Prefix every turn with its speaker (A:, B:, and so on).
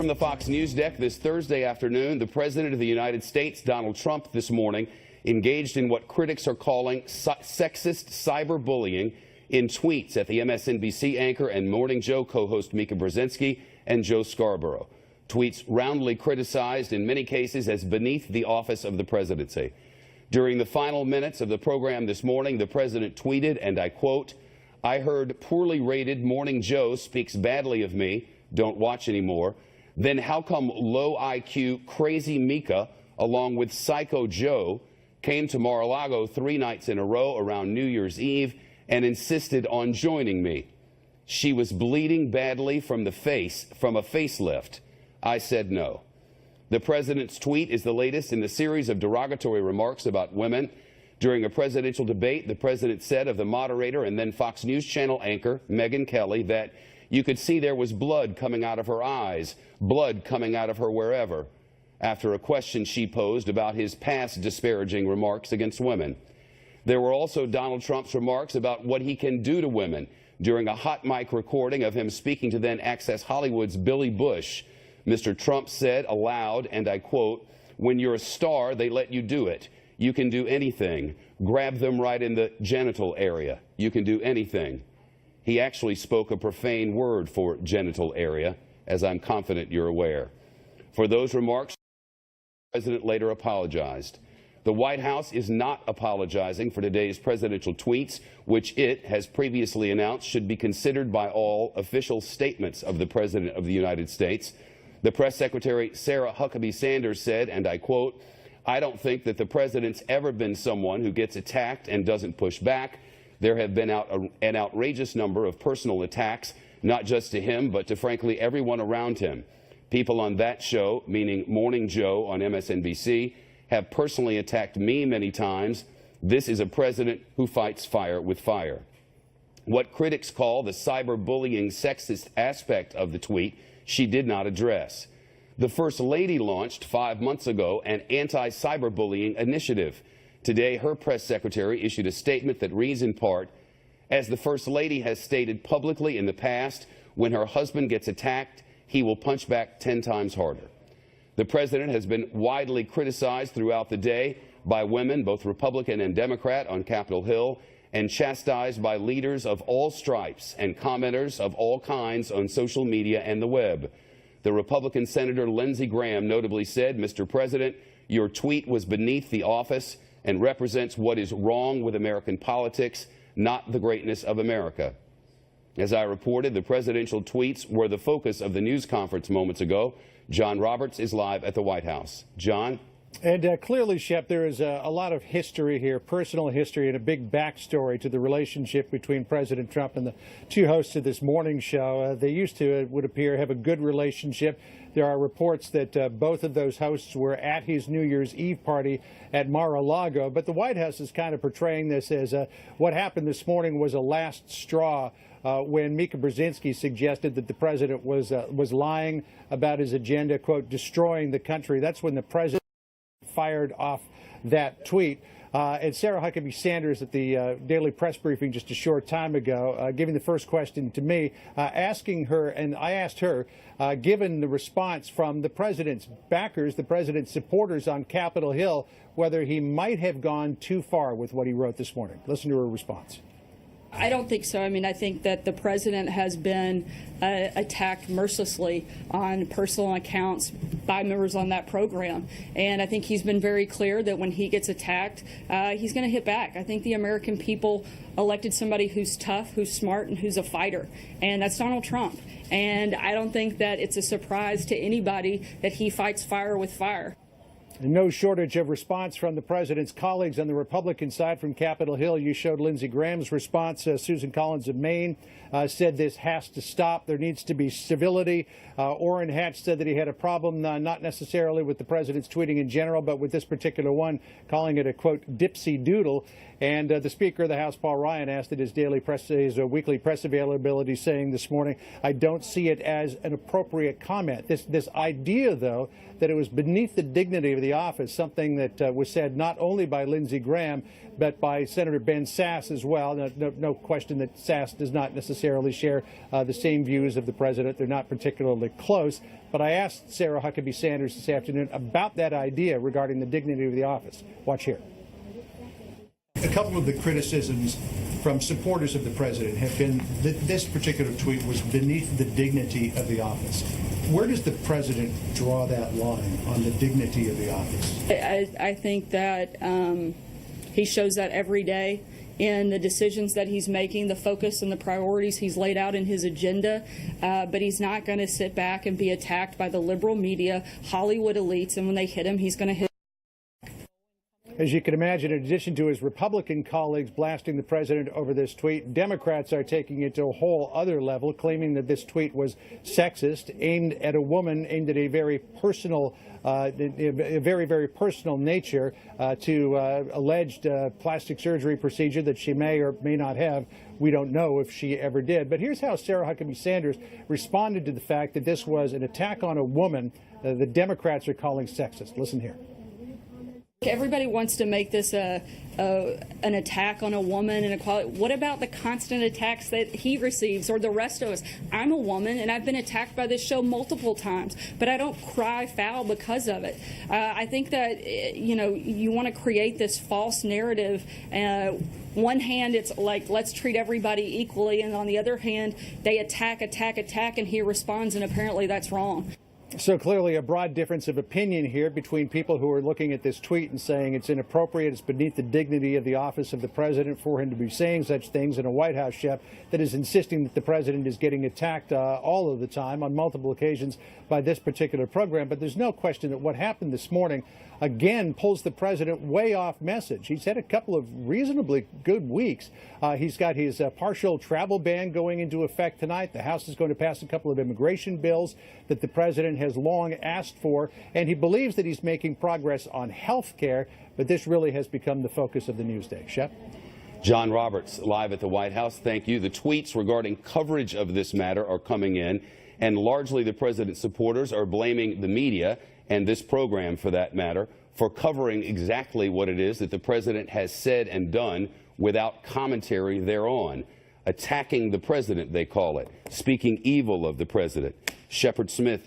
A: On the Fox News deck this Thursday afternoon, the President of the United States, Donald Trump, this morning engaged in what critics are calling sexist cyberbullying in tweets at the MSNBC anchor and Morning Joe co-host Mika Brzezinski and Joe Scarborough. Tweets roundly criticized in many cases as beneath the office of the presidency. During the final minutes of the program this morning, the president tweeted, and I quote, "I heard poorly rated Morning Joe speaks badly of me. Don't watch anymore. Then how come low IQ crazy Mika along with Psycho Joe came to Mar-a-Lago 3 nights in a row around New Year's Eve and insisted on joining me? She was bleeding badly from a facelift. I said no." The president's tweet is the latest in the series of derogatory remarks about women. During a presidential debate, the president said of the moderator and then Fox News Channel anchor Megyn Kelly that you could see there was blood coming out of her eyes, blood coming out of her wherever, after a question she posed about his past disparaging remarks against women. There were also Donald Trump's remarks about what he can do to women during a hot mic recording of him speaking to then Access Hollywood's Billy Bush. Mr. Trump said aloud, and I quote, "When you're a star, they let you do it. You can do anything. Grab them right in the genital area. You can do anything." He actually spoke a profane word for genital area, as I'm confident you're aware. For those remarks, the president later apologized. The White House is not apologizing for today's presidential tweets, which it has previously announced should be considered by all official statements of the President of the United States. The press secretary, Sarah Huckabee Sanders, said, and I quote, "I don't think that the president's ever been someone who gets attacked and doesn't push back. There have been an outrageous number of personal attacks, not just to him, but to, frankly, everyone around him. People on that show, meaning Morning Joe on MSNBC, have personally attacked me many times. This is a president who fights fire with fire." What critics call the cyberbullying sexist aspect of the tweet, she did not address. The First Lady launched 5 months ago an anti-cyberbullying initiative. Today, her press secretary issued a statement that reads in part, "As the First Lady has stated publicly in the past, when her husband gets attacked, he will punch back 10 times harder." The president has been widely criticized throughout the day by women, both Republican and Democrat, on Capitol Hill, and chastised by leaders of all stripes and commenters of all kinds on social media and the web. The Republican Senator Lindsey Graham notably said, "Mr. President, your tweet was beneath the office and represents what is wrong with American politics, not the greatness of America." As I reported, the presidential tweets were the focus of the news conference moments ago. John Roberts is live at the White House. John?
B: And clearly, Shep, there is a lot of history here, personal history, and a big backstory to the relationship between President Trump and the two hosts of this morning show. They used to, it would appear, have a good relationship. There are reports that both of those hosts were at his New Year's Eve party at Mar-a-Lago. But the White House is kind of portraying this as what happened this morning was a last straw when Mika Brzezinski suggested that the president was lying about his agenda, quote, destroying the country. That's when the president fired off that tweet. And Sarah Huckabee Sanders at the Daily Press Briefing just a short time ago, giving the first question to me, asking her, and I asked her, given the response from the president's backers, the president's supporters on Capitol Hill, whether he might have gone too far with what he wrote this morning. Listen to her response.
C: I don't think so. I mean, I think that the president has been attacked mercilessly on personal accounts by members on that program. And I think he's been very clear that when he gets attacked, he's going to hit back. I think the American people elected somebody who's tough, who's smart, and who's a fighter. And that's Donald Trump. And I don't think that it's a surprise to anybody that he fights fire with fire.
B: No shortage of response from the president's colleagues on the Republican side from Capitol Hill. You showed Lindsey Graham's response. Susan Collins of Maine said this has to stop. There needs to be civility. Orrin Hatch said that he had a problem, not necessarily with the president's tweeting in general, but with this particular one, calling it a, quote, dipsy doodle. And the Speaker of the House, Paul Ryan, asked at his weekly press availability, saying this morning, "I don't see it as an appropriate comment." This idea, though, that it was beneath the dignity of the the office, something that was said not only by Lindsey Graham, but by Senator Ben Sasse as well. No question that Sasse does not necessarily share the same views of the president. They're not particularly close. But I asked Sarah Huckabee Sanders this afternoon about that idea regarding the dignity of the office. Watch here. A couple of the criticisms from supporters of the president have been that this particular tweet was beneath the dignity of the office. Where does the president draw that line on the dignity of the office?
C: I think that he shows that every day in the decisions that he's making, the focus and the priorities he's laid out in his agenda, but he's not going to sit back and be attacked by the liberal media, Hollywood elites, and when they hit him, he's going to hit.
B: As you can imagine, in addition to his Republican colleagues blasting the president over this tweet, Democrats are taking it to a whole other level, claiming that this tweet was sexist, aimed at a woman, aimed at a very personal, very personal nature to alleged plastic surgery procedure that she may or may not have. We don't know if she ever did. But here's how Sarah Huckabee Sanders responded to the fact that this was an attack on a woman the Democrats are calling sexist. Listen here.
C: Everybody wants to make this an attack on a woman and equality. What about the constant attacks that he receives or the rest of us? I'm a woman and I've been attacked by this show multiple times, but I don't cry foul because of it. I think that, you want to create this false narrative. One hand, it's like, let's treat everybody equally. And on the other hand, they attack, and he responds. And apparently that's wrong.
B: So clearly a broad difference of opinion here between people who are looking at this tweet and saying it's inappropriate, it's beneath the dignity of the office of the president for him to be saying such things, and a White House chef that is insisting that the president is getting attacked all of the time on multiple occasions by this particular program. But there's no question that what happened this morning again pulls the president way off message. He's had a couple of reasonably good weeks. He's got his partial travel ban going into effect tonight. The House is going to pass a couple of immigration bills that the president has long asked for, and he believes that he's making progress on health care, but this really has become the focus of the news day. Shep?
A: John Roberts, live at the White House. Thank you. The tweets regarding coverage of this matter are coming in, and largely the president's supporters are blaming the media, and this program for that matter, for covering exactly what it is that the president has said and done without commentary thereon. Attacking the president, they call it. Speaking evil of the president. Shepard Smith.